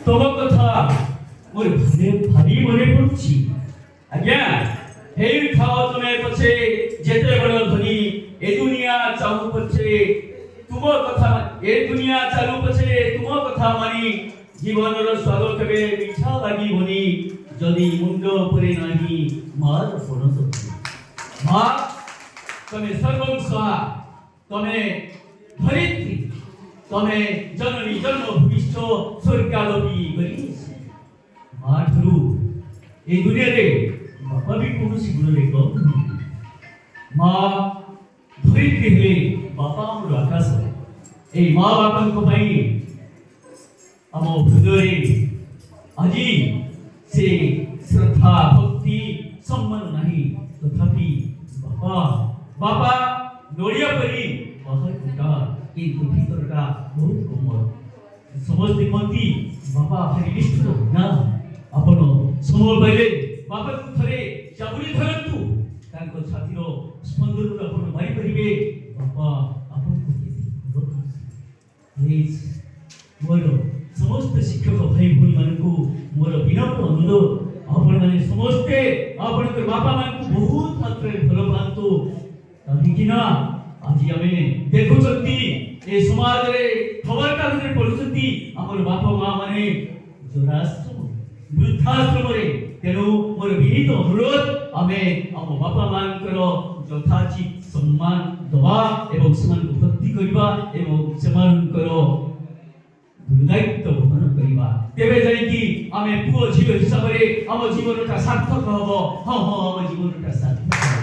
ତମ କଥା ମୋର ଭାରି ମନେ ପଡୁଛି। ଆଜ୍ଞା ହେଇଥାଅ ତମେ ପଛେ ଯେତେ ବଡ଼ ଧନୀ, ଏ ଦୁନିଆ ଚାହୁ ପଛେ ତୁମ କଥା, ଏ ଦୁନିଆ ଚାଲୁ ପଛେ ତୁମ କଥା ମାନି, ଜୀବନର ସ୍ୱାଦ କେବେ ମିଠା ଲାଗିବନି ଯଦି ମୁଣ୍ଡ ଉପରେ ନାହିଁ ମାର ପଣସ। ମା ତମେ ସର୍ବଂସହା, ତମେ ଧରିତ୍ରୀ, ତମେ ଜନନୀ ଜନ୍ମ ଭୂମିଷ୍ଠ ସ୍ୱର୍ଗାଲୋପୀ ଗରିୟସୀ। ମା ଠାରୁ ଏ ଦୁନିଆରେ ବାପା ବି କୌଣସି ଗୁଣରେ କମ୍ ନୁହେଁ। ମା ଧରିତ୍ରୀ ହେଲେ ବାପା ଆମର ଆକାଶ। এই মা বাপাଙ୍କ ପାଇଁ ଆମ ହୃଦୟରେ ଆଜି ସେ ଶ୍ରଦ୍ଧା ଭକ୍ତି ସମ୍ମାନ ନାହିଁ, ତଥାପି ବାପା ନଡ଼ିଆ ପରି ବାହାର ଗୋଟା କିନ୍ତୁ ଭିତରଟା ବହୁତ କୋମଳ। ସମସ୍ତେ କହନ୍ତି ବାପା ଭାରି ନିଷ୍ଠୁର ନା, ଆପଣ ସମୟ ପାଇଲେ ବାପାଙ୍କୁ ଥରେ ଚାବୁରି ଧରନ୍ତୁ, ତାଙ୍କ ଛାତିର ସ୍ପନ୍ଦନରୁ ଆପଣ ମାରିପାରିବେ ବାପା ଆପଣଙ୍କୁ ମୋର ସମସ୍ତ ଶିକ୍ଷକ ଭାଇ ଭଉଣୀ ମାନଙ୍କୁ ମୋର ବିନମ୍ର ଅନୁରୋଧ, ଆପଣମାନେ ସମସ୍ତେ ଆପଣଙ୍କର ବାପା ମାନଙ୍କୁ ବହୁତ ମାତ୍ରାରେ ଭଲ ପାଆନ୍ତୁ। କାହିଁକି ନା ଆଜି ଆମେ ଦେଖୁଛନ୍ତି ଏ ସମାଜରେ ଖବର କାଗଜରେ ପଢୁଛନ୍ତି ଆମର ବାପା ମା ମାନେ ଜରାଶ୍ରମ ବୃଦ୍ଧାଶ୍ରମରେ। ତେଣୁ ମୋର ବିନୀତ ଅନୁରୋଧ, ଆମେ ଆମ ବାପା ମାନଙ୍କର ଯଥାଚିତ ସମ୍ମାନ ଦେବା ଏବଂ ସେମାନଙ୍କୁ ଭକ୍ତି କରିବା ଏବଂ ସେମାନଙ୍କର ଦାୟିତ୍ୱ ବହନ କରିବା। ତେବେ ଯାଇକି ଆମେ ପୁଅ ଝିଅ ହିସାବରେ ଆମ ଜୀବନଟା ସାର୍ଥକ ହବ। ହଁ ଆମ ଜୀବନଟା ସାର୍ଥକ ହବ।